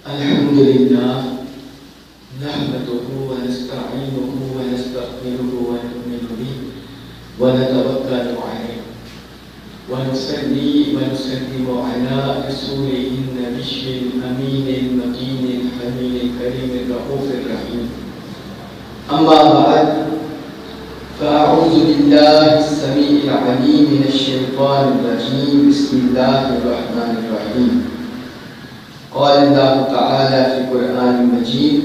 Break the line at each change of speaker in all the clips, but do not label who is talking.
الحمد لله نحمده ونستعينه ونستغفره ونؤمن به ونتوكل عليه ونصلي ونسلم على رسوله النبي الأمين المكين الحميد الكريم الرؤوف الرحيم. أما بعد فأعوذ بالله السميع العليم من الشيطان الرجيم. بسم الله الرحمن الرحيم. قال الله تعالى في القرآن المجيد: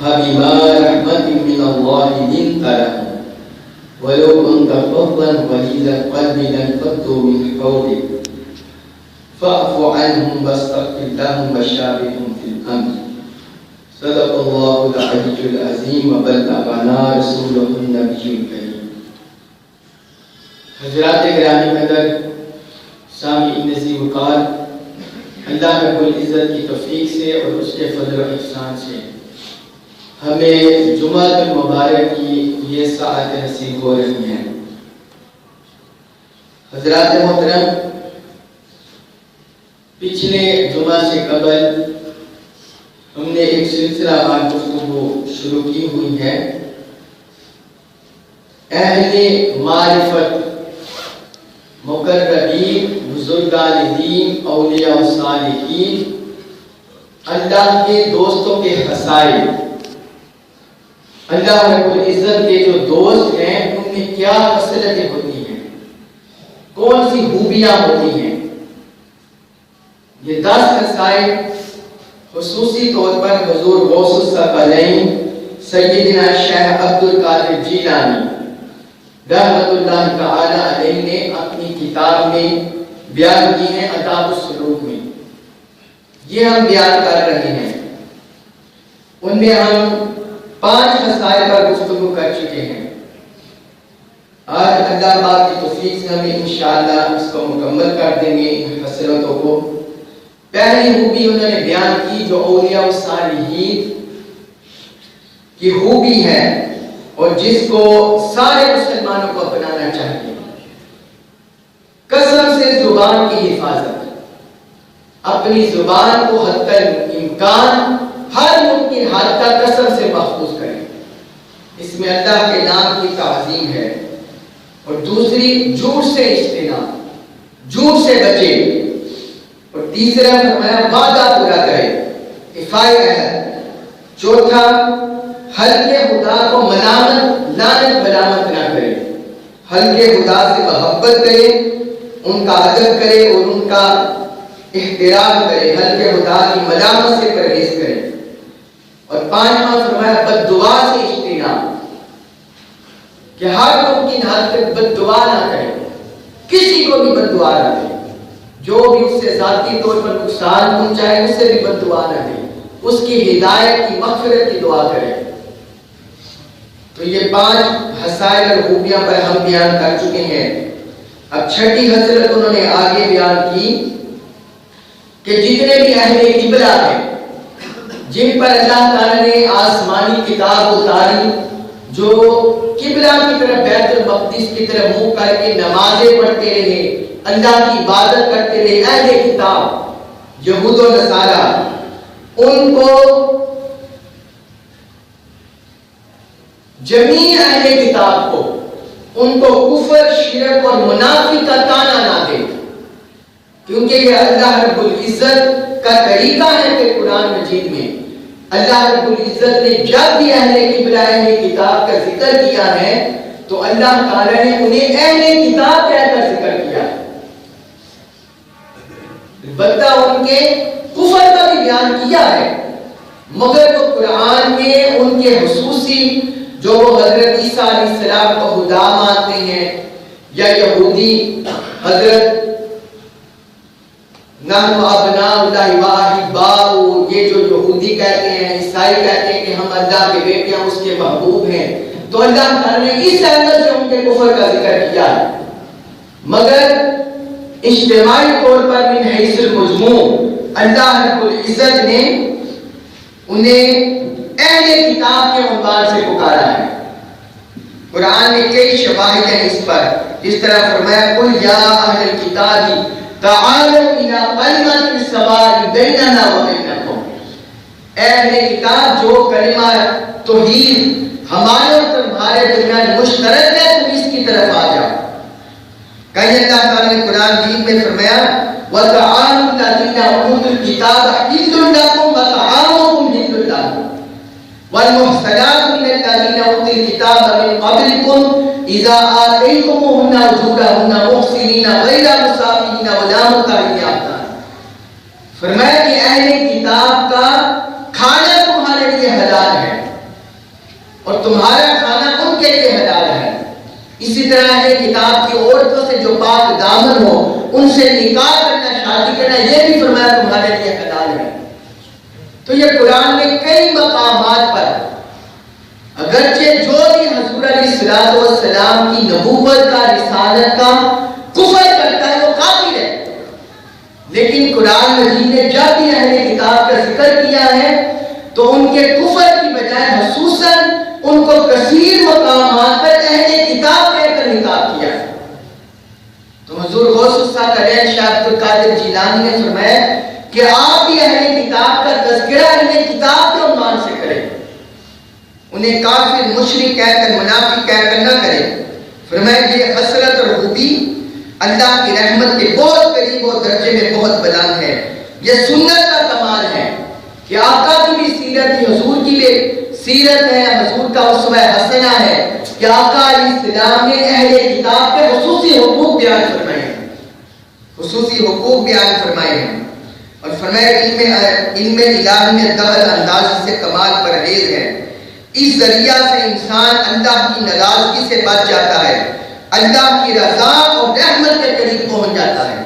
فبما رحمة من الله لنت لهم ولو كنت فظا غليظ القلب لانفضوا من حولك فاعف عنهم واستغفر لهم وشاورهم في الأمر. صدق الله العلي العظيم وبلغنا رسوله النبي الكريم. حضرات گرامی قدر، سامعین عزیز وقار، اللہ رب العزت کی توفیق سے اور اس کے فضل و احسان سے ہمیں جمعہ المبارک کی یہ ساعت نصیب ہو رہی ہیں. حضرات محترم، پچھلے جمعہ سے قبل ہم نے ایک سلسلہ گفتگو شروع کی ہوئی ہے. اہل معرفت، مقربین، بزرگان دین، اولیاء و صالحین، اللہ کے دوستوں کے خصائل، اللہ رب العزت کے جو دوست ہیں ان میں کیا خصلتیں ہوتی ہیں، کون سی خوبیاں ہوتی ہیں. یہ 10 خصائل خصوصی طور پر حضور غوث الثقلین سیدنا شیخ عبدالقادر جیلانی رحمت اللہ تعالی علیہ نے اپنی کتاب میں بیان کی ہیں، آداب السلوک میں. یہ ہم بیان کر رہے ہیں. ان میں ہم 5 خصائل پر گفتگو کر چکے ہیں. آج اللہ پاک کی توفیق سے ہمیں انشاءاللہ اس کو مکمل کر دیں گے ان خصلتوں کو. پہلی خوبی انہوں نے بیان کی جو اولیاء و صالحین کی خوبی ہے اور جس کو سارے مسلمانوں کو اپنانا چاہیے. قسم سے زبان کی حفاظت. اپنی زبان کو حد امکان ہر ممکن حد تک قسم سے محفوظ کریں. اس میں اللہ کے نام کی تعظیم ہے. اور دوسری، جھوٹ سے اجتناب، جھوٹ سے بچے. اور تیسرا فرمایا وعدہ پورا کرے، افائے عہد. چوتھا، حلقے خدا کو ملامت، لعنت ملامت نہ کرے. حلقے خدا سے محبت کرے، ان کا ادب کرے اور ان کا احترام کرے. حلقے خدا کی ملامت سے پرہیز کرے. اور 5واں فرمایا بد دعا سے اجتناب، کہ ہر ممکن حد تک بد دعا نہ کرے، کسی کو بھی بد دعا نہ کرے. جو بھی اس سے ذاتی طور پر نقصان پہنچائے اس سے بھی بد دعا نہ کرے، اس کی ہدایت کی مغفرت کی دعا کرے. تو یہ 5 خصائل اور خوبیاں پر ہم بیان کر چکے ہیں. اب 6ٹھی خصلت انہوں نے آگے بیان کی کہ جتنے بھی اہل قبلہ ہیں جن پر اللہ تعالیٰ نے آسمانی کتاب اتاری، جو قبلہ کی طرف بیت المقدس کی طرف منہ کر کے نمازیں پڑھتے رہے، اللہ کی عبادت کرتے رہے، اہل کتاب یہود و نصارہ، ان کو جمیع اہل کتاب کو ان کو کفر، شرک اور منافق کا طعنہ نہ دے، کیونکہ یہ اللہ رب العزت کا طریقہ ہے کہ قرآن مجید میں اللہ رب العزت نے جب بھی اہل قبلہ، اہل کتاب کا ذکر کیا ہے تو اللہ تعالی نے انہیں اہل کتاب کہہ کر ذکر کیا ہے. البتہ ان کے کفر کا بھی بیان کیا ہے، مگر وہ قرآن میں ان کے خصوصی جو وہ حضرت عیسیٰ علیہ السلام کو خدا مانتے ہیں، یا یہودی حضرت نحن ابناء اللہ واحباؤ، یہ جو یہودی کہتے ہیں، عیسائی کہتے ہیں کہ ہم اللہ کے بیٹے ہیں، اس کے محبوب ہیں، تو اللہ تعالیٰ نے اس اینگل سے ان کے کفر کا ذکر کیا ہے. مگر اجتماعی طور پر من حیث المجموع اللہ رب العزت نے انہیں اہل کتاب کے عنوان سے پکارا ہے. قرآن میں کئی شواہد ہیں اس پر. اس طرح فرمایا قل یا اہل الکتاب تعالوا الی کلمۃ سواء بیننا و بینکم اے اہل کتاب جو کلمہ توحید ہمارے اور تمہارے درمیان مشترک ہے تم اس کی طرف آ جاؤ۔ کہیں اللہ تعالیٰ نے قرآن مجید میں فرمایا وَطَعَامُ الَّذِينَ أُوتُوا الْكِتَابَ حِلٌّ لَكُمْ وَطَعَامُكُمْ حِلٌّ لَهُمْ وَالْمُحْصَنَاتُ مِنَ الَّذِينَ أُوتُوا الْكِتَابَ مِنْ قَبْلِكُمْ إِذَا آتَيْتُمُوهُنَّ أُجُورَهُنَّ مُحْصِنِينَ غَيْرَ مُسَافِحِينَ وَلَا مُتَّخِذِي أَخْدَانٍ۔ فرمایا کہ اہل کتاب کا کھانا تمہارے لیے حلال ہے اور تمہارا کھانا ان کے لیے حلال ہے۔ اسی طرح اہل کتاب کی عورتوں سے جو پاک دامن ہو ان سے نکاح کرنا، شادی کرنا، یہ بھی فرمایا تمہارے لیے حلال ہے۔ تو یہ قرآن میں کئی مقامات پر اگرچہ جو بھی حضور علیہ السلام کی نبوت کا، رسالت کا کفر کرتا ہے وہ کافر ہے، لیکن قرآن مجید نے جب بھی اہل کتاب کا ذکر کیا ہے تو ان کے کفر کی بجائے خصوصاً ان کو کثیر مقامات پر اہل کتاب کہہ کر خطاب کیا ہے۔ تو حضور غوث الثاقلین شاہ عبد القادر جیلانی نے فرمایا کہ آپ بھی اہل کتاب کا تذکرہ اہل کتاب کے عنوان سے کریں، انہیں کافر، مشرک کہہ کر، منافق کہہ کر نہ کریں۔ فرمایا کہ یہ خصلت اور خوبی اللہ کی رحمت کے بہت قریب اور درجے میں بہت بلند ہے۔ یہ سنت کا کمال ہے کہ آقا کی بھی سیرت تھی، حضور کی بھی سیرت ہے، حضور کا اسوہ حسنہ ہے کہ آقا علیہ السلام نے اہل کتاب کے خصوصی حقوق بیان فرمائے ہیں، خصوصی حقوق بیان فرمائے ہیں، اور فرمایا علم الہی میں دخل اندازی سے کمال پرہیز ہے۔ اس ذریعہ سے انسان اللہ کی ناراضگی سے بچ جاتا ہے، اللہ کی رضا اور رحمت کے قریب پہنچ جاتا ہے،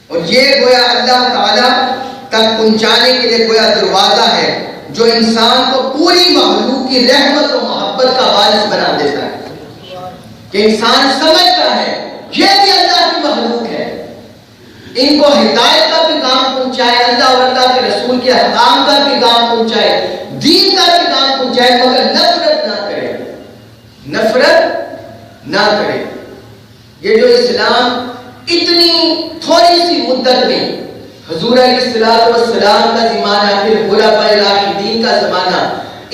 اور یہ گویا اللہ تعالیٰ تک پہنچانے کے لیے گویا دروازہ ہے جو انسان کو پوری مخلوق کی رحمت و محبت کا وارث بنا دیتا ہے، کہ انسان سمجھتا ہے یہ بھی اللہ کی مخلوق ہے، ان کو ہدایت کا پیغام پہنچائے، اللہ اور اللہ کے رسول کے احکام کا پیغام پہنچائے، دین کا پیغام پہنچائے، مگر نفرت نہ کرے، نفرت نہ کرے۔ یہ جو اسلام اتنی تھوڑی سی مدت میں، حضور علیہ السلام کا زمانہ، پھر خلفائے راشدین کا زمانہ،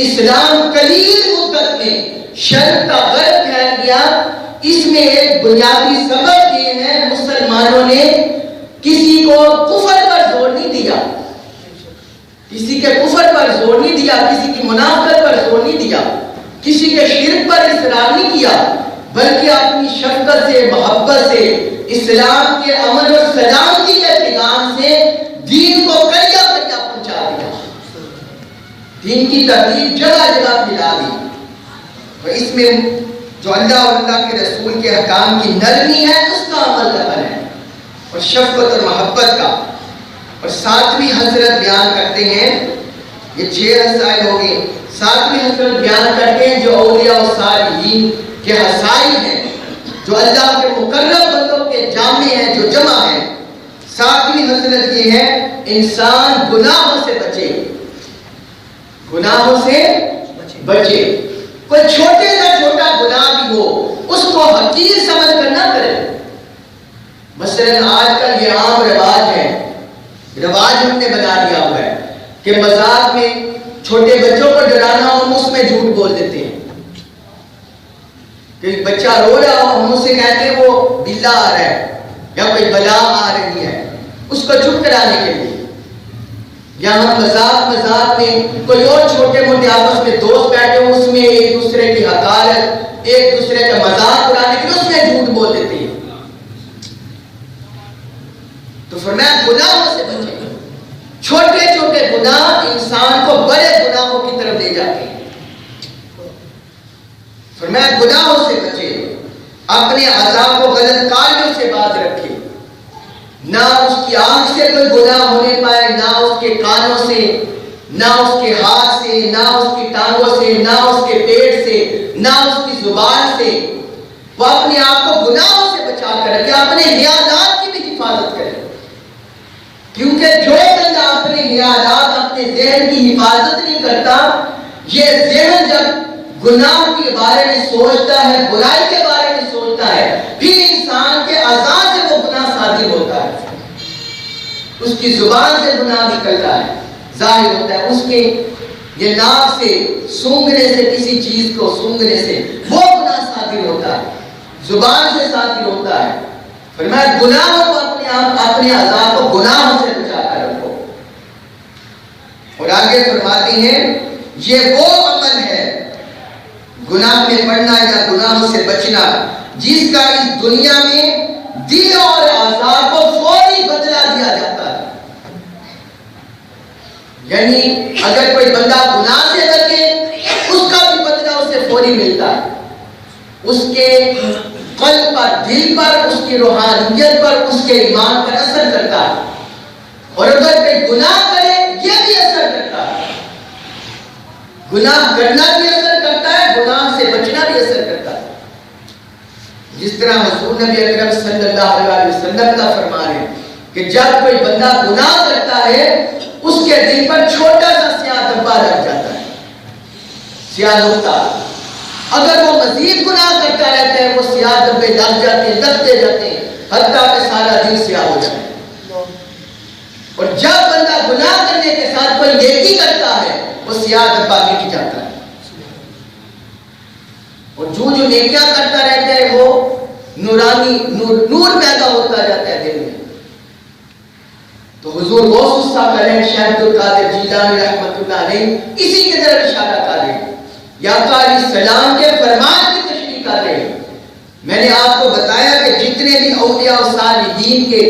اسلام قلیل مدت میں شرق کا غرب پھیل گیا۔ اس میں ایک بنیادی سبب یہ ہے مسلمانوں نے کسی کو کفر پر زور نہیں دیا، کسی کے کفر پر زور نہیں دیا، کسی کی منافقت پر زور نہیں دیا، کسی کے شرک پر اصرار نہیں کیا، بلکہ اپنی شفقت سے، محبت سے، اسلام کے امن اور سلامتی کے پیغام سے دین کو کریا کریا پہنچا دیا، دین کی تبلیغ جگہ جگہ پھیلا دی۔ اور اس میں جو اللہ اور اللہ کے رسول کے احکام کی نرمی ہے اس کا عمل دخل ہے، اور شفقت اور محبت کا۔ اور ساتویں حضرت بیان کرتے ہیں، یہ 6 مسائل ہو گئے، ساتویں حضرت بیان کرتے ہیں جو اولیاء و صالحین کے حسائل ہیں، جو اللہ کے مقرب بندوں کے جامع ہیں، جو جمع ہیں۔ ساتویں حضرت یہ ہے انسان گناہوں سے بچے، گناہوں سے بچے، کوئی چھوٹے سے چھوٹا گناہ بھی ہو اس کو حقیر سمجھ کر نہ کرے۔ مثلاً آج کل یہ عام رواج ہے، رواج ہم نے بنا لیا ہوا ہے کہ مذاق میں چھوٹے بچوں کو ڈرانا ہو ہم اس میں جھوٹ بول دیتے ہیں، کہ بچہ رو رہا ہو ہم اس سے کہتے ہیں وہ بلا آ رہا ہے یا کوئی بلا آ رہی ہے، اس کو چپ کرانے کے لیے، یا ہم مذاق میں کوئی اور چھوٹے موٹے آپس میں دوست بیٹھے ہوں اس میں ایک دوسرے کی حقارت، ایک دوسرے کا مذاق اڑانے کے لیے اس میں جھوٹ بول دیتے ہیں۔ تو فرمایا گناہوں سے بچے، چھوٹے چھوٹے گناہ انسان کو بڑے گناہوں کی طرف لے جاتے ہیں۔ فرمایا گناہوں سے بچے، اپنے عذاب و غلط کاریوں سے باز رکھے، نہ اس کی آنکھ سے کوئی گناہ ہونے پائے، نہ اس کے کانوں سے، نہ اس کے ہاتھ سے، نہ اس کی ٹانگوں سے، نہ اس کے پیٹ سے، نہ اس کی زبان سے۔ وہ اپنے آپ کو گناہوں سے بچا کر رکھے، اپنے خیالات کی بھی حفاظت کرے، کیونکہ جو بندہ اپنے خیالات، اپنے ذہن کی حفاظت نہیں کرتا، یہ ذہن جب گناہ کے بارے میں سوچتا ہے، برائی کے بارے میں سوچتا ہے، پھر انسان کے اعضاء سے وہ گناہ صادر ہوتا ہے، اس کی زبان سے گناہ نکلتا ہے، ظاہر ہوتا ہے، اس کے یہ ناک سے سونگنے سے، کسی چیز کو سونگنے سے وہ گناہ صادر ہوتا ہے، زبان سے صادر ہوتا ہے۔ فرمایا گناہوں کو اپنے اعضاء کو گناہوں سے بچا کر رکھو۔ اور آگے فرماتی ہیں یہ وہ عمل ہے، گناہ میں پڑنا یا گناہوں سے بچنا، جس کا اس دنیا میں دل اور اعضاء کو فوری بدلہ دیا جاتا ہے۔ یعنی اگر کوئی بندہ گناہ سے بچے، اس کا بھی بدلہ اسے فوری ملتا ہے، اس کے قلب پر، دل پر، اس کی روحانیت پر، اس کے ایمان پر اثر کرتا ہے۔ اور اگر کوئی گناہ کرے، یہ بھی اثر کرتا ہے، گناہ کرنا بھی اثر کرتا ہے، گناہ سے بچنا بھی اثر کرتا ہے۔ جس طرح حضور نبی اکرم صلی اللہ علیہ وسلم کا فرمان ہے کہ جب کوئی بندہ گناہ کرتا ہے، اس کے دل پر چھوٹا سا سیاہ دھبا لگ جاتا ہے، سیاہ نقطہ۔ اگر وہ مزید گناہ کرتا رہتا ہے، وہ سیاہ دھبے لگ جاتے ہیں، لگتے جاتے ہیں، حتیٰ کہ سارا دل سیاہ ہو جاتا ہے۔ اور جب بندہ گناہ کرنے کے ساتھ کوئی نیکی کرتا ہے، وہ سیاہ دھبا مٹ جاتا ہے، اور جو نیکیاں کرتا رہتا ہے وہ نورانی نور پیدا ہوتا جاتا ہے دل میں۔ تو حضور غوث الثقلین شیخ القادر جیلانی رحمۃ اللہ علیہ اسی کی طرف اشارہ کر رہے ہیں، یا علیہ السلام کے فرمان کی تشریح کر رہے ہیں۔ میں نے آپ کو بتایا کہ جتنے بھی اولیاء و صالحین کے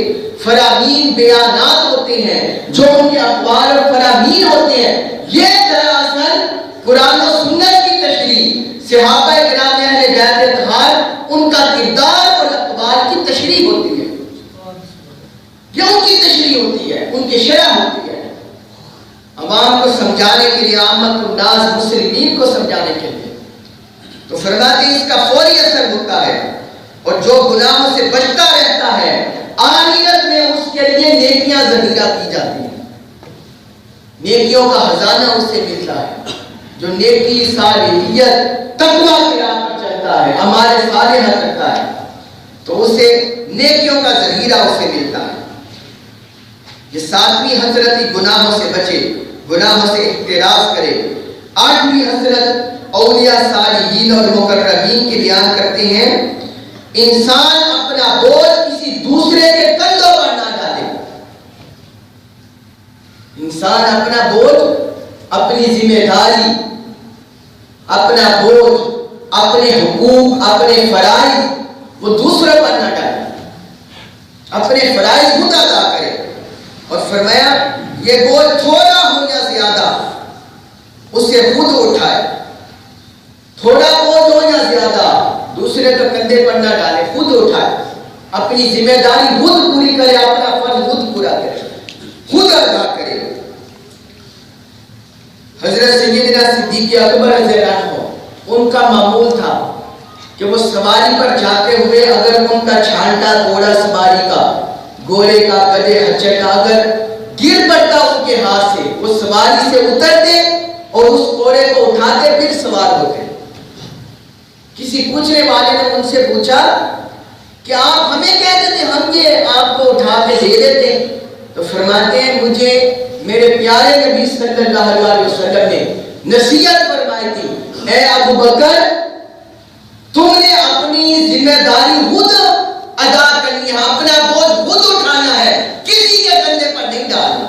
فرامین بیانات ہوتے ہیں، جو ان کے اقوال اور فرامین ہوتے ہیں، یہ دراصل قرآن و سنت کی تشریح، صحابہ کرام اہل بیت اطہار ان کا کردار اور اقوال کی تشریح ہوتی ہے، یہ ان کی تشریح ہوتی ہے، ان کی شرح ہوتی ہے، عوام کو سمجھانے کے لیے، عامت الناس مسلمین کو سمجھانے کے لیے۔ تو فرماتے ہیں اس کا فوری اثر ہوتا ہے، اور جو گناہوں سے بچتا رہتا ہے، آخرت میں اس کے لیے نیکیاں ذخیرہ کی جاتی ہیں، نیکیوں کا خزانہ اسے ملتا ہے۔ جو نیکی، صالحیت، تقویٰ کی راہ پر چلتا ہے، ہمارے صالحہ کرتا ہے، تو اسے نیکیوں کا ذخیرہ اسے ملتا ہے۔ یہ 7ویں حضرت گناہوں سے بچے، گناہوں سے احتراز کرے۔ 8ویں حضرت اولیاء صالحین اور مقربین کے بیان کرتے ہیں، انسان اپنا بوجھ کسی دوسرے کے کندھوں پر نہ ڈالے۔ انسان اپنا بوجھ، اپنی ذمہ داری، اپنا بوجھ، اپنے حقوق، اپنے فرائض وہ دوسروں پر نہ ڈالے، اپنے فرائض خود ادا کرے۔ اور فرمایا یہ بوجھ تھوڑا ہو یا زیادہ اسے خود اٹھائے، تھوڑا بوجھ ہو یا زیادہ دوسرے کے کندھے پر نہ ڈالے، خود اٹھائے، اپنی ذمہ داری خود پوری کرے، اپنا فرض خود پورا کرے، خود ادا کرے۔ حضرت سیدنا صدیق اکبر رضی اللہ عنہ، ان کا معمول تھا کہ وہ سواری پر جاتے ہوئے اگر ان کا چھانٹا گھوڑا سواری کا، گھوڑے کا، گدھے خچر کا اگر گر پڑتا ان کے ہاتھ سے، وہ سواری سے اترتے اور اس گھوڑے کو اٹھاتے پھر سوار ہوتے۔ کسی پوچھنے والے نے ان سے پوچھا کہ آپ ہمیں کہتے تھے، ہم یہ آپ کو اٹھا کے دے دیتے، تو فرماتے ہیں مجھے میرے پیارے نبی صلی اللہ علیہ وسلم نے نصیحت فرمائی تھی، اے ابو بکر تم نے اپنی ذمہ داری خود ادا کرنی ہے، اپنا بوجھ خود اٹھانا ہے، کسی کے کندھے پر نہیں ڈالنا۔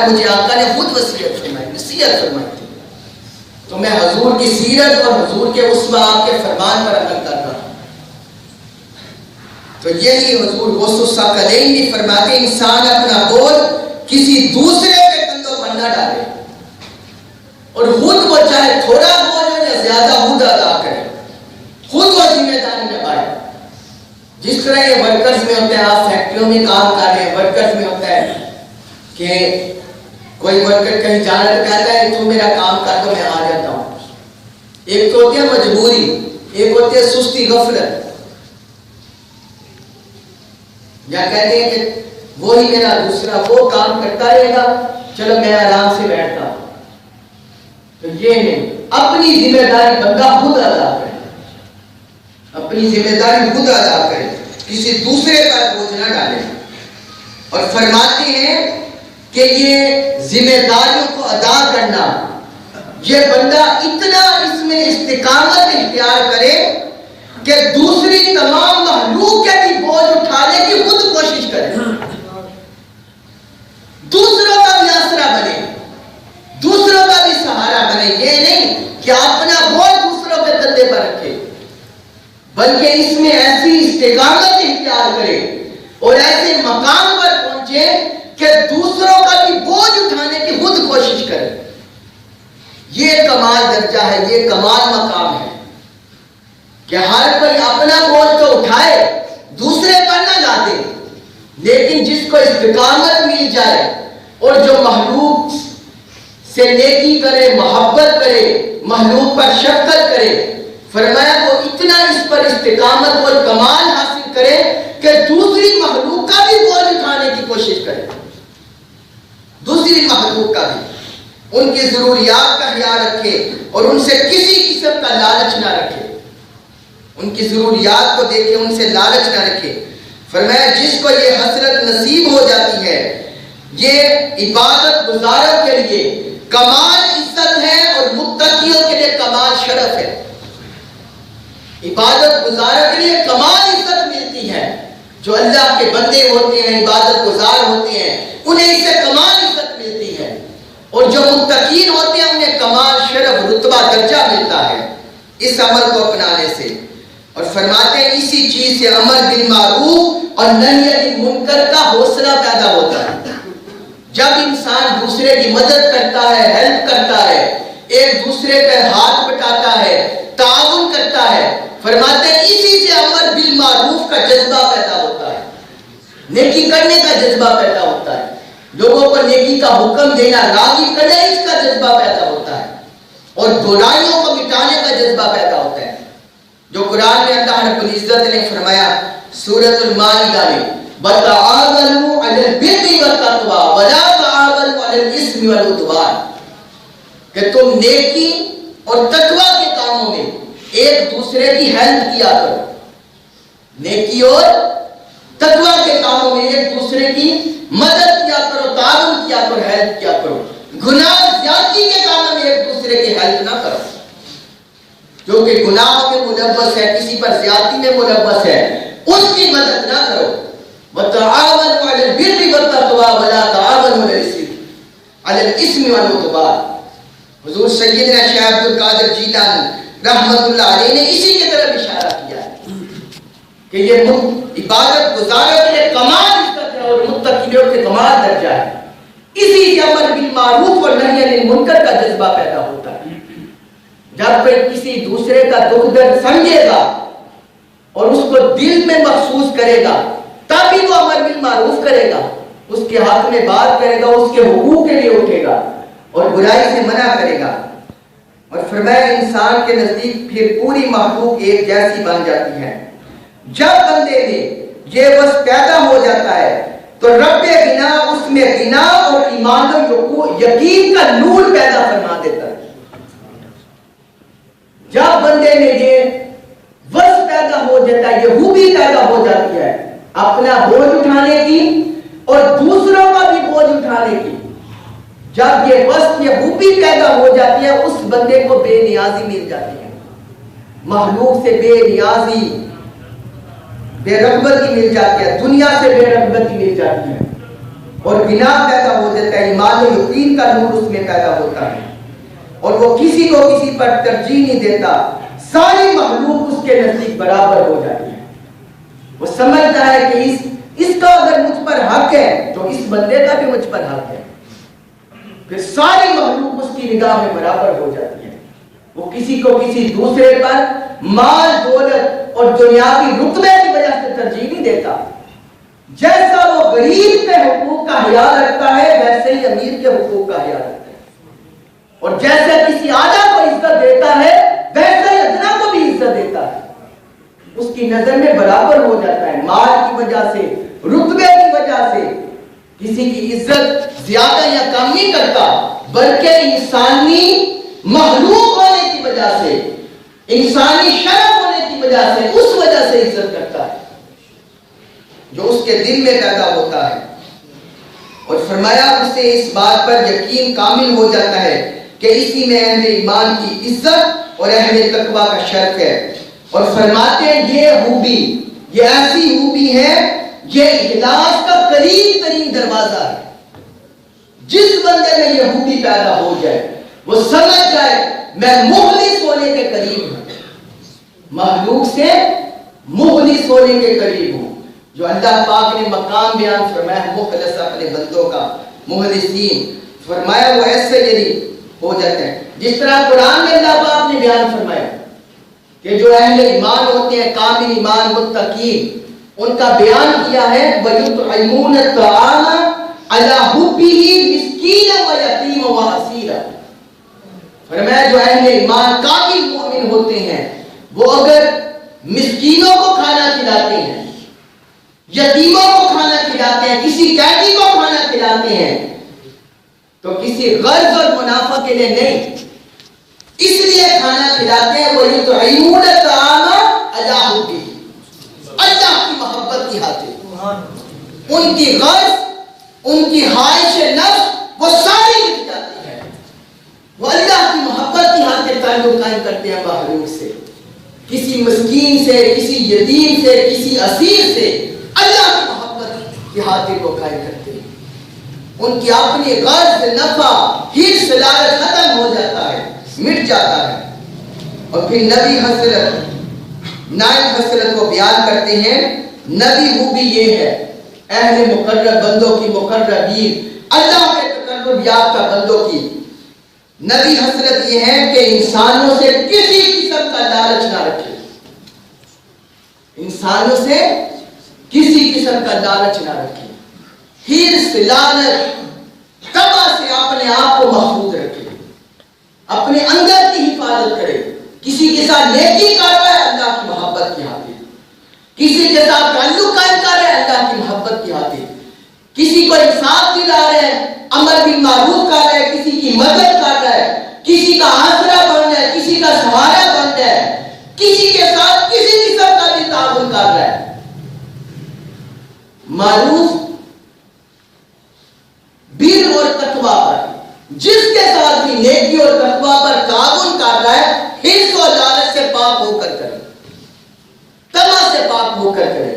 مجھے آقا نے خود وصیت فرمائی، نصیحت فرمائی تھی، تو میں حضور کی سیرت اور حضور کے اسوہ آپ کے فرمان پر عمل کر رہا ہوں۔ تو یہی حضور غوث الثقلین بھی فرماتے ہیں، انسان اپنا بوجھ کسی دوسرے کے کندھوں پر نہ ڈالے، اور خود وہ چاہے تھوڑا بوجھ ہو یا زیادہ خود ادا کرے، خود وہ ذمہ داری نبھائے۔ جس طرح یہ ورکرز میں ہوتا ہے، آپ فیکٹریوں میں کام کر رہے ہیں، ورکرز میں ہوتا ہے کہ کوئی ورکر کہیں جانا تو کہتا ہے تم میرا کام کر دو میں آ جاتا ہوں۔ ایک تو ہوتی ہے مجبوری، ایک ہوتی ہے سستی غفلت، یا کہتے ہیں کہ وہی میرا دوسرا وہ کام کرتا رہے گا، چلو میں آرام سے بیٹھتا ہوں۔ تو یہ نہیں، اپنی ذمہ داری بندہ خود ادا کرے، اپنی ذمہ داری خود ادا کرے، کسی دوسرے پر بوجھ نہ ڈالے۔ اور فرماتے ہیں کہ کہ یہ ذمہ داریوں کو ادا کرنا، یہ بندہ اتنا اس میں استقامت اختیار کرے کہ دوسری تمام مخلوق کے بھی بوجھ اٹھانے کی خود کوشش کرے، دوسروں کا بھی آسرا بنے، دوسروں کا بھی سہارا بنے۔ یہ نہیں کہ اپنا بوجھ دوسروں کے کندھے پر رکھے، بلکہ اس میں ایسی استقامت اختیار کرے اور ایسے مقام پر پہنچے کہ دوسروں کا بھی بوجھ اٹھانے کی خود کوشش کرے۔ یہ کمال درجہ ہے، یہ کمال مقام ہے کہ ہر کوئی اپنا بوجھ تو اٹھائے، دوسرے پر نہ لاتے، لیکن جس کو استقامت مل جائے اور جو مخلوق سے نیکی کرے، محبت کرے، مخلوق پر شفقت کرے، فرمایا وہ اتنا اس پر استقامت اور کمال حاصل کرے کہ دوسری مخلوق کا بھی بوجھ اٹھانے کی کوشش کرے، دوسری مخلوق کا بھی ان کی ضروریات کا خیال رکھے اور ان سے کسی قسم کا لالچ نہ رکھے، ان کی ضروریات کو دیکھے، ان سے لالچ نہ رکھے۔ فرمایا جس کو یہ حسرت نصیب ہو جاتی ہے، یہ عبادت گزاروں کے لیے کمال عزت ہے اور متقیوں کے لیے کمال شرف ہے۔ عبادت گزاروں کے لیے کمال عزت ملتی ہے، جو اللہ کے بندے ہوتے ہیں، عبادت گزار ہوتے ہیں، انہیں اس سے کمال عزت ملتی ہے، اور جو متقین ہوتے ہیں انہیں کمال شرف رتبہ درجہ ملتا ہے اس عمل کو اپنانے سے۔ اور فرماتے ہیں اسی چیز سے امر بالمعروف اور نہی عن المنکر کا حوصلہ پیدا ہوتا ہے۔ جب انسان دوسرے کی مدد کرتا ہے، ہیلپ کرتا ہے، ایک دوسرے کا ہاتھ بٹاتا ہے، تعاون کرتا ہے، فرماتے ہیں اسی سے امر بالمعروف کا جذبہ پیدا ہوتا ہے، نیکی کرنے کا جذبہ پیدا ہوتا ہے، لوگوں کو نیکی کا حکم دینا، راغب کرنا، اس کا جذبہ پیدا ہوتا ہے، اور برائیوں کو مٹانے کا جذبہ پیدا ہوتا ہے، جو قرآن میں اللہ رب العزت نے فرمایا سورۃ المائدہ میں وَتَعَاوَنُوا عَلَى الْبِرِّ وَالتَّقْوَىٰ وَلَا تَعَاوَنُوا عَلَى الْإِثْمِ وَالْعُدْوَانِ، کہ تم نیکی اور تقویٰ کے کاموں میں ایک دوسرے کی ہیلپ کیا کرو، نیکی اور تقویٰ کے کاموں میں ایک دوسرے کی مدد کیا کرو، تعاون کیا کرو، ہیلپ کیا کرو، گناہ زیادتی کے کاموں میں ایک دوسرے کی ہیلپ نہ کرو، جو کہ گناہوں میں ملوث ہے، کسی پر زیادتی میں ملوث ہے، اس کی مدد نہ کرو۔ وَتَعَاوَنُوا عَلَى الْبِرِّ وَالتَّقْوَىٰ وَلَا تَعَاوَنُوا عَلَى الْإِثْمِ وَالْعُدْوَانِ۔ حضور سیدنا شیخ عبد القادر جیلانی رحمت اللہ علیہ نے اسی کی طرف اشارہ کیا ہے کہ یہ عبادت گزاروں کے لیے کمال عزت ہے اور متقیوں کے کمال درجہ ہے۔ اسی سے امر بالمعروف اور نہی عن المنکر کا جذبہ پیدا ہوتا ہے۔ جب کوئی کسی دوسرے کا دکھ درد سمجھے گا اور اس کو دل میں محسوس کرے گا، تبھی وہ امر بالمعروف کرے گا، اس کے حق میں بات کرے گا، اس کے حقوق کے لیے اٹھے گا اور برائی سے منع کرے گا۔ اور فرمایا انسان کے نزدیک پھر پوری مخلوق ایک جیسی بن جاتی ہے۔ جب بندے میں یہ وصف پیدا ہو جاتا ہے تو رب غنا اس میں غنا اور ایمان و یقین کا نور پیدا فرما دیتا ہے۔ جب بندے میں یہ وصف پیدا ہو جاتا ہے، یہ خوبی پیدا ہو جاتی ہے اپنا بوجھ اٹھانے کی اور دوسروں کا بھی بوجھ اٹھانے کی، جب یہ وصف، یہ خوبی پیدا ہو جاتی ہے، اس بندے کو بے نیازی مل جاتی ہے، مخلوق سے بے نیازی، بے رغبتی مل جاتی ہے، دنیا سے بے رغبتی مل جاتی ہے، اور بنا پیدا ہو جاتا ہے، ایمان و یقین کا نور اس میں پیدا ہوتا ہے، اور وہ کسی کو کسی پر ترجیح نہیں دیتا، ساری مخلوق اس کے نزدیک برابر ہو جاتی ہے۔ وہ سمجھتا ہے کہ اس کا اگر مجھ پر حق ہے تو اس بندے کا بھی مجھ پر حق ہے، پھر ساری مخلوق اس کی نگاہ میں برابر ہو جاتی ہے۔ وہ کسی کو کسی دوسرے پر مال دولت اور دنیاوی رتبے کی وجہ سے ترجیح نہیں دیتا، جیسا وہ غریب کے حقوق کا خیال رکھتا ہے ویسے ہی امیر کے حقوق کا خیال رکھتا ہے، اور جیسے کسی اعلیٰ کو عزت دیتا ہے ویسے ہی ادنا کو بھی عزت دیتا ہے، اس کی نظر میں برابر ہو جاتا ہے۔ مال کی وجہ سے، رتبے کی وجہ سے کسی کی عزت زیادہ یا کم نہیں کرتا، بلکہ انسانی مخلوق ہونے کی وجہ سے، انسانی شرف ہونے کی وجہ سے، اس وجہ سے عزت کرتا ہے جو اس کے دل میں پیدا ہوتا ہے۔ اور فرمایا اس سے اس بات پر یقین کامل ہو جاتا ہے کہ اسی میں اہل ایمان کی عزت اور اہل تقوی کا شرف ہے. اور فرماتے ہیں یہ خوبی، یہ ایسی خوبی ہے، یہ اخلاص کا قریب ترین دروازہ ہے. جس بندے میں یہ خوبی پیدا ہو جائے، وہ سمجھ جائے میں مخلص ہونے کے قریب ہوں، مخلوق سے مخلص ہونے کے قریب ہوں. جو اللہ پاک نے مقام بیان فرمایا مخلص اپنے بندوں کا، مخلصین فرمایا وہ ایسے یعنی ہو جاتے ہیں. جس طرح قرآن میں اللہ پاک نے بیان فرمایا کہ جو اہل ایمان ہوتے ہیں، کامل ایمان متقین، ان کا بیان کیا ہے وَيُطْعِمُونَ الطَّعَامَ عَلَى حُبِّهِ مِسْكِينًا وَيَتِيمًا وَأَسِيرًا. فرمایا جو اہل ایمان کامل مومن ہوتے ہیں وہ اگر مسکینوں کو کھانا کھلاتے ہیں، یتیموں کو کھانا کھلاتے ہیں، کسی قیدی کو کھانا کھلاتے ہیں تو کسی غرض اور منافع کے لیے نہیں، اس لیے کھانا کھلاتے ہیں. وَيُطْعِمُونَ الطَّعَامَ عَلَى حُبِّهِ، اللہ کی محبت کی خاطر. ان کی غرض، ان کی خواہش نفس وہ ساری مٹ جاتی ہے. وہ اللہ کی محبت کی خاطر تعلق قائم کرتے ہیں محروم سے، کسی مسکین سے، کسی یتیم سے، کسی اسیر سے اللہ کی محبت کی خاطر وہ قائم کرتے ہیں. ان کی اپنی غرض، نفع، حرص، لالچ ختم ہو جاتا ہے، مٹ جاتا ہے. اور پھر نبی حضرت نائب حضرت کو بیان کرتے ہیں. نبی وہ بھی یہ ہے اہل مقرر بندوں کی مقربین، اللہ کے تقرب یافتہ بندوں کی نبی حضرت یہ ہے کہ انسانوں سے کسی قسم کا لالچ نہ رکھے، انسانوں سے کسی قسم کا لالچ نہ رکھے، حرص، لالچ، طمع سے اپنے آپ کو محفوظ رکھے، اپنے اندر کی حفاظت کرے. کسی کے ساتھ نیکی کر رہا ہے اللہ کی محبت کی خاطر، کسی کے ساتھ تعلق قائم کر رہا ہے اللہ کی محبت کی خاطر، کسی کو انصاف دلا رہے ہیں، امر بالمعروف کر رہے ہیں، کسی کی مدد کر رہا ہے، کسی کا آسرا بن رہا ہے، کسی کا سہارا بن رہا ہے، کسی کے ساتھ کسی قسم کا بھی تعاون کر رہا ہے. معروف بر اور تقوی پر جس کے ساتھ بھی نیکی اور تقوی پر تعاون کر رہا ہے، حرص اور لالچ سے پاک ہو کر کرے، طمع سے پاک ہو کر کرے.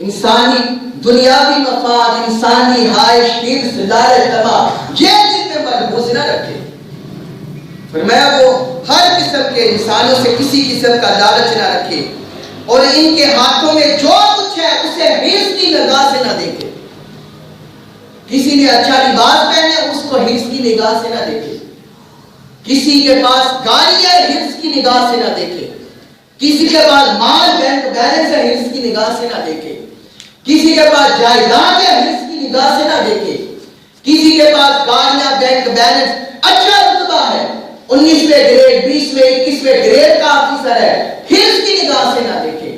انسانی دنیاوی مفاد، انسانی خواہش، حرص، لالچ، طمع یہ دل میں ملحوظ نہ رکھے. فرمایا وہ ہر قسم کے انسانوں سے کسی قسم کا لالچ نہ رکھے اور ان کے ہاتھوں میں جو کچھ ہے اسے حرص کی نگاہ سے نہ دیکھے. کسی نے اچھا لباس پہنے اس کو حرص کی نگاہ سے نہ دیکھے، کسی کے پاس گاڑی ہے حرص کی نگاہ سے نہ دیکھے، کسی کے پاس مال بینک بیلنس ہے حرص کی نگاہ سے نہ دیکھے، کسی کے پاس جائیداد ہے حرص کی نگاہ سے نہ دیکھے، کسی کے پاس گاڑیاں بینک بیلنس اچھا رتبہ ہے، 19ویں گریڈ 20ویں 21ویں گریڈ کا آفیسر ہے، حرص کی نگاہ سے نہ دیکھے.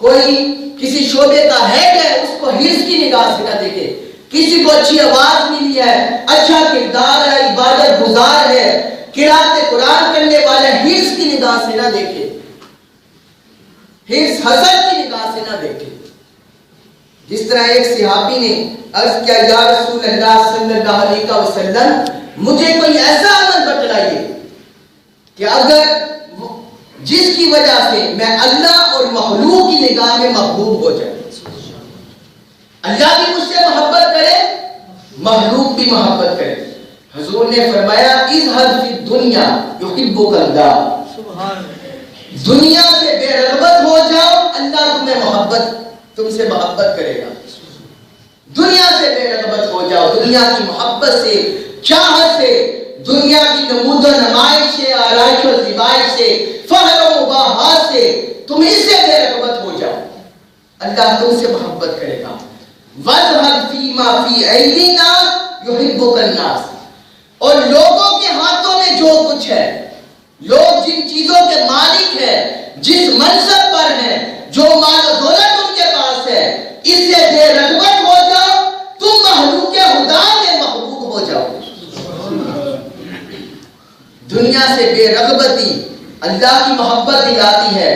کوئی کسی شعبے کا ہیڈ ہے اس کو حرص کی نگاہ سے نہ دیکھے. کسی کو اچھی آواز ملی ہے، اچھا کردار ہے، عبادت گزار ہے، قرات قرآن کرنے والا حرص کی نگاہ سے نہ دیکھے، حرص حسد کی نگاہ سے نہ دیکھے. جس طرح ایک صحابی نے عرض کیا یا رسول اللہ صلی اللہ علیہ وسلم مجھے کوئی ایسا عمل بتلائیے کہ اگر جس کی وجہ سے میں اللہ اور مخلوق کی نگاہ میں محبوب ہو جائے، اللہ بھی مجھ سے محبت کرے، مخلوق بھی محبت کرے. حضور نے فرمایا اذهب فی الدنیا یحبک اللہ، دنیا سے بے رغبت ہو جاؤ اللہ تم سے محبت کرے گا. دنیا سے بے رغبت ہو جاؤ، دنیا کی محبت سے، چاہت سے، دنیا کی نمود و نمائش سے، آرائش و زیبائش سے، فخر و مباحات سے تم اس سے بے رغبت ہو جاؤ، اللہ تم سے محبت کرے گا. وَاذْهَبْ فِي مَا فِي أَيْدِي النَّاسِ يُحِبُّكَ النَّاسِ، اور لوگوں کے ہاتھوں میں جو کچھ ہے، لوگ جن چیزوں کے مالک ہیں، جس منصب پر ہیں، جو مال و دولت ان کے پاس ہے، اس سے بے رغبت ہو جاؤ، تم مخلوق خدا کے محبوب ہو جاؤ. دنیا سے بے رغبتی اللہ کی محبت دلاتی ہے،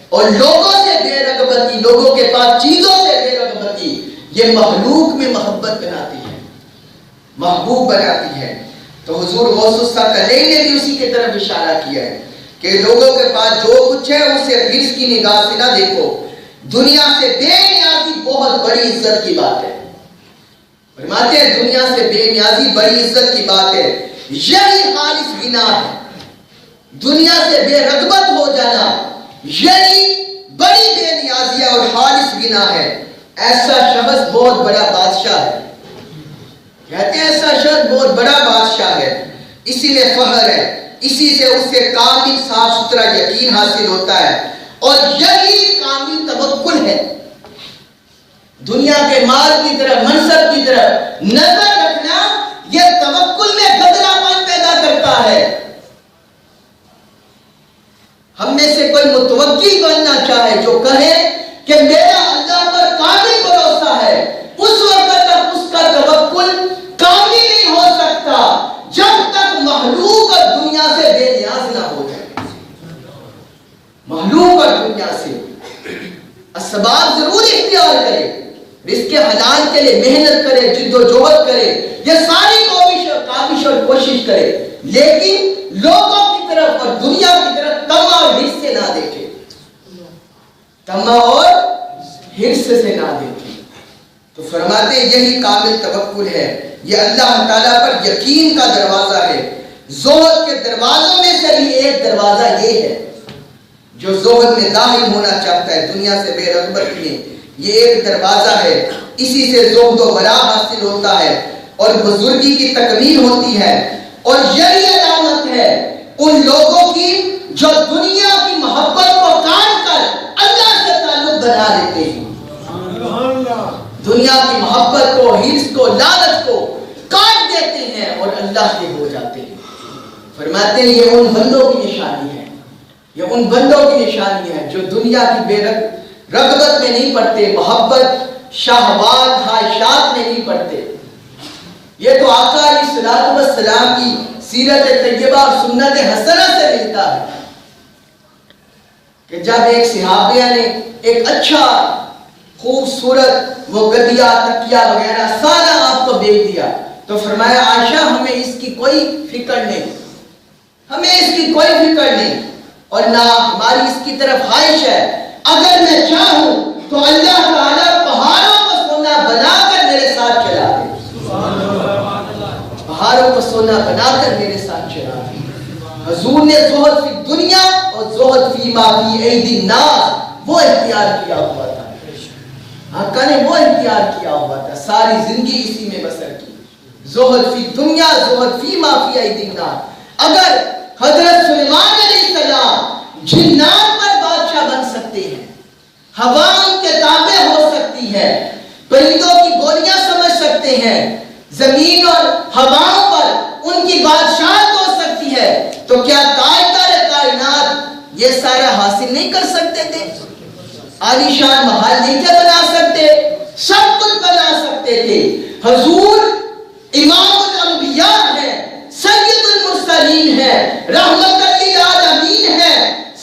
اور لوگوں سے بے رغبتی، لوگوں کے پاس چیزوں سے بے رغبتی یہ مخلوق میں محبت بناتی ہے. محبوب بناتی ہے۔ تو حضور غوث الثقلین نے بھی اسی کی طرف اشارہ کیا ہے کہ لوگوں کے پاس جو کچھ ہے اسے حرص کی نگاہ سے نہ دیکھو، دنیا سے بے نیازی بہت بڑی عزت کی بات ہے۔ فرماتے ہیں دنیا سے بے نیازی بڑی عزت کی بات ہے، یہی خالص غنا ہے۔ دنیا سے بے رغبت ہو جانا یہی بڑی بے نیازی اور خالص غنا ہے۔ ایسا شخص بہت بڑا بادشاہ ہے، کہتے ہیں ایسا شخص بہت بڑا بادشاہ ہے، اسی میں فخر ہے، اسی سے اس سے کامل صاف ستھرا یقین حاصل ہوتا ہے، اور یہی کامل توکل ہے۔ دنیا کے مال کی طرف، منصب کی طرف نظر رکھنا یہ توکل میں گدرا پن پیدا کرتا ہے۔ ہم میں سے کوئی متوکل بننا چاہے جو کہے کہ میرا اللہ پر کامل بھروسہ ہے، اس وقت تک اس کا توکل کامل نہیں ہو سکتا جب تک مخلوق اور دنیا سے بے نیاز نہ ہو جائے۔ مخلوق اور دنیا سے اسباب ضرور اختیار کرے، رزق حلال کے لیے محنت کرے، جد و جہد کرے، یہ ساری کاوش اور کوشش کرے، لیکن لوگوں کی طرف اور دنیا کی طرف طمع اور حرص سے نہ دیکھے، طمع اور حرص سے نہ دیکھے۔ تو فرماتے ہیں یہی کامل توکل ہے، یہ اللہ تعالیٰ پر یقین کا دروازہ ہے۔ زہد کے دروازوں میں سے بھی ایک دروازہ یہ ہے، جو زہد میں داخل ہونا چاہتا ہے دنیا سے بے رغبت میں، یہ ایک دروازہ ہے، اسی سے زہد و ورع حاصل ہوتا ہے اور بزرگی کی تکمیل ہوتی ہے۔ اور یہی علامت ہے ان لوگوں کی جو دنیا کی محبت کو کاٹ کر اللہ سے تعلق بنا لیتے ہیں، دنیا کی محبت کو، حرص کو، لالچ کو کاٹ دیتے ہیں اور اللہ کے ہو جاتے ہیں۔ فرماتے ہیں یہ ان بندوں کی نشانی ہے، یہ ان بندوں کی نشانی ہے جو دنیا کی بے رغبت میں نہیں پڑتے، محبت، شہوات، خواہشات میں نہیں پڑتے۔ یہ تو آقا علیہ السلام کی سیرت طیبہ اور سنت حسنہ سے ملتا ہے کہ جب ایک صحابیہ نے ایک اچھا خوبصورت وہ گدیا، تکیہ وغیرہ سارا آپ کو بیچ دیا تو فرمایا عائشہ ہمیں اس کی کوئی فکر نہیں، ہمیں اس کی کوئی فکر نہیں اور نہ ہماری اس کی طرف خواہش ہے، اگر میں چاہوں تو اللہ تعالیٰ پہاڑوں کو سونا بنا کر میرے ساتھ چلا دے، پہاڑوں کو سونا بنا کر میرے ساتھ چلا دے۔ حضور نے زہد فی دنیا اور زہد فی ما فی ایدی الناس وہ اختیار کیا ہوا تھا، آقا نے وہ اختیار کیا ہوا تھا، ساری زندگی اسی میں بسر کی۔ زہد فی دنیا، زہد فی ما فی ایدی الناس۔ اگر حضرت سلیمان علیہ السلام جنات پر بادشاہ بن سکتے ہیں، ہوا ان کے تابع ہو سکتی ہے، پرندوں کی بولیاں سمجھ سکتے ہیں، زمین اور ہواؤں پر ان کی بادشاہت ہو سکتی ہے، تو کیا تاجدار کائنات یہ سارا حاصل نہیں کر سکتے تھے؟ عالیشان محل نہیں کیا بنا سکتے؟ سب کچھ بنا سکتے تھے۔ حضور امام الانبیاء ہے، سید المرسلین ہے، رحمت للعالمین ہے،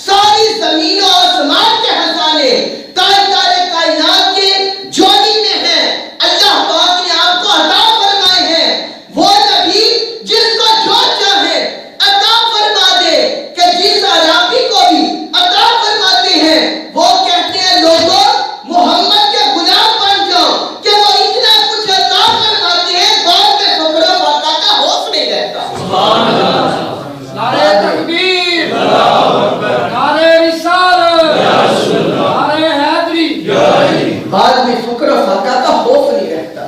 ساری زمین و آسمان کے خزانے تاجدار کائنات کے جوڑی میں ہیں، اللہ پاک نے آپ کو عطا فرمائے ہیں۔ وہ نبی جس کو جو چاہے عطا فرما دے کہ جس عربی کو بھی عطا فرماتے ہیں، وہ کہتے ہیں لوگوں محمد کے غلام بن جاؤ کہ وہ اتنا کچھ عطا فرماتے ہیں بعد میں فقر و فاقہ کا خوف نہیں رہتا۔ سبحان اللہ، نعرہ تکبیر، نعرہ رسالت، نعرہ حیدری، بعد میں فقر و فاقہ کا خوف نہیں رہتا۔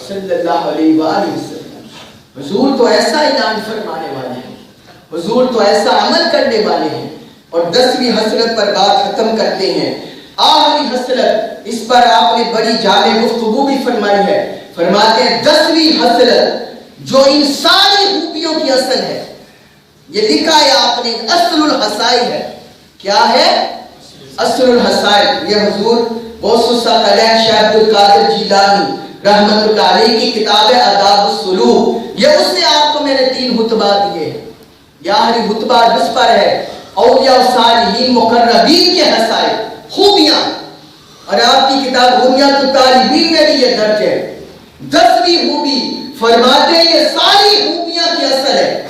صلی اللہ علیہ وآلہ وسلم، حضور تو ایسا اعلان فرمانے والے ہیں، حضور تو ایسا عمل کرنے والے ہیں۔ اور 10ویں حسرت پر بات ختم کرتے ہیں، آخری حسرت، اس پر آپ نے بڑی جامع گفتگو بھی فرمائی ہے۔ فرماتے ہیں 10ویں حسرت جو ان ساری خوبیوں کی اصل ہے، یہ لکھا ہے آپ نے، اصل الحسائل ہے۔ کیا ہے اصل الحسائل؟ یہ حضور غوث الثقلین شیخ عبد القادر جیلانی رحمت اللہ علیہ کی کتاب ہے آداب السلوک، یہ اس سے آپ کو میں نے 3 خطبہ دیے ہیں۔ یہ آخری خطبہ جس پر ہے اولیاء و صالحین مقربین کے حسائل، خوبیاں، اور آپ کی کتاب بنیاد الطالبین میں بھی یہ درج ہے۔ 10ویں خوبی فرماتے ہیں یہ ساری خوبیاں کی اصل ہے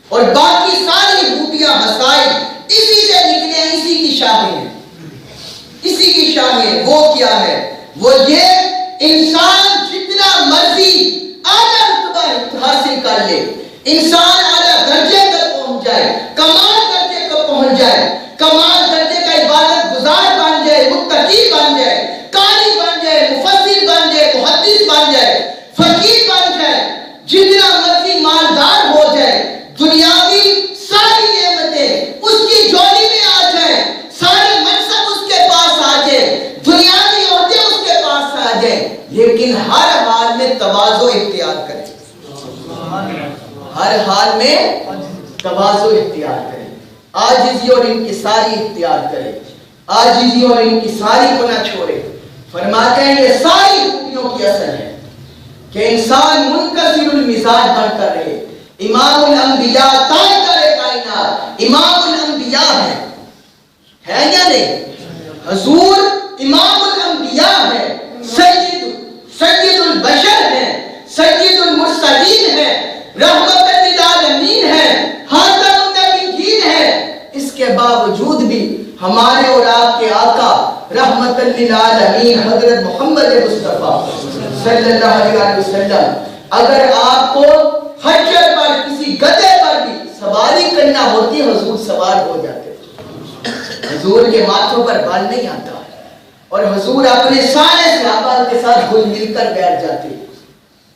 اور باقی ساری خوبیاں مسائل اسی سے نکلے ہیں، اسی کی شاخیں ہیں، اسی کی شاخیں۔ وہ کیا ہے؟ وہ یہ انسان جتنا مرضی اعلیٰ رتبہ حاصل کر لے، انسان اعلیٰ درجے تک پہنچ جائے، کمال درجے تک پہنچ جائے، کمال درجے کا عبادت گزار بن جائے، متقی بن جائے، قاری بن جائے، مفسر بن جائے، محدث بن جائے، فقیر بن جائے، جتنا مرضی مالدار ہو جائے، دنیاوی ساری نعمتیں اس کی جولی میں آ جائیں، سارے منصب اس کے پاس آ جائے، دنیاوی عہدے اس کے پاس آ جائیں، لیکن ہر حال میں تواضع اختیار کرے، ہر حال میں تواضع اختیار کرے، عاجزی اور انکساری اختیار کرے، عاجزی اور انکساری کو نہ چھوڑے۔ فرماتے ہیں یہ ساری خوبیوں کی اصل ہے کہ انسان منکسر المزاج بن کر رہے۔ امام الانبیاء تاجدار کائنات امام الانبیاء ہے یا نہیں؟ حضور امام الانبیاء ہے، سید البشر ہے، سید المرسلین ہے، رحمت للعالمین ہے، خاتم النبیین ہے۔ اس کے باوجود بھی ہمارے اور آپ کے آقا رحمت للعالمین حضرت محمد مصطفیٰ صلی اللہ علیہ وسلم اگر آپ کو حجر پر کسی گدھے پر بھی سواری کرنا ہوتی، حضور سوار ہو جاتے، حضور کے ماتھوں پر بال نہیں آتا اور حضور اپنے سارے صحابہ کے ساتھ گل مل کر بیٹھ جاتے،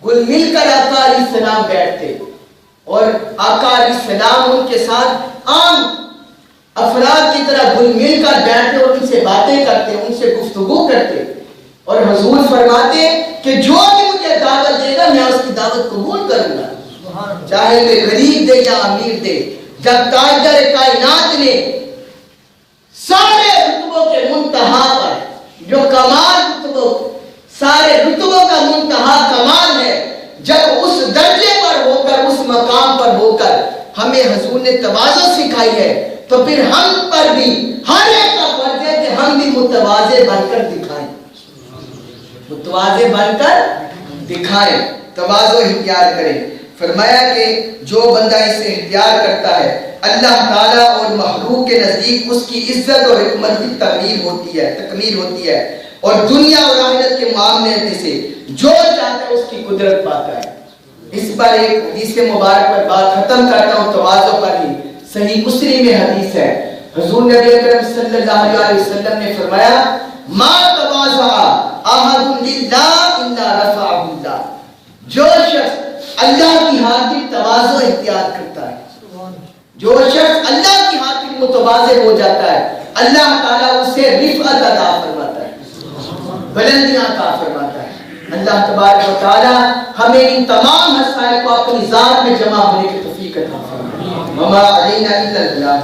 گل مل کر آقا علیہ السلام بیٹھتے اور آقا علیہ السلام ان کے ساتھ عام افراد کی طرح گل مل کر بیٹھتے اور ان سے باتیں کرتے، ان سے گفتگو کرتے اور حضور فرماتے کہ جو بھی مجھے دعوت دے گا میں اس کی دعوت قبول کروں گا، چاہے میں غریب دے یا امیر دے۔ جب تاجدار کائنات نے سارے رتبوں کے منتہا پر جو کمال رتبوں، سارے رتبوں کا منتہا کمال ہے، جب اس درجے پر ہو کر، اس مقام پر ہو کر ہمیں حضور نے تواضع سکھائی ہے، تو پھر ہم پر بھی ہر ایک کا فرض ہے کہ ہم بھی متواضع بن کر دکھائیں، متواضع بن کر دکھائیں، تواضع اختیار کریں۔ فرمایا کہ جو بندہ اسے اختیار کرتا ہے اللہ تعالیٰ اور مخلوق کے نزدیک اس کی عزت اور حکمت کی تکمیل ہوتی ہے اور دنیا اور آخرت کے معاملے سے جو چاہتا ہے اس کی قدرت پاتا ہے۔ اس پر ایک حدیث مبارک پر بات ختم کرتا ہوں، تواضع پر ہی۔ صحیح مسلم میں حدیث ہے، حضور نبی اکرم صلی اللہ علیہ وسلم نے فرمایا ما تواضع احد للہ الا رفعہ اللہ، جو شخص اللہ کی خاطر تواضع اختیار کرتا ہے، جو شخص اللہ کی خاطر متواضع ہو جاتا ہے، اللہ تعالیٰ اسے رفعت عطا فرماتا ہے، بلندیاں عطا فرماتا ہے۔ اللہ تبارک و تعالیٰ ہمیں ان تمام مسائل کو اپنی ذات میں جمع ہونے کی توفیق عطا فرمائے۔ وما علینا الا البلاغ۔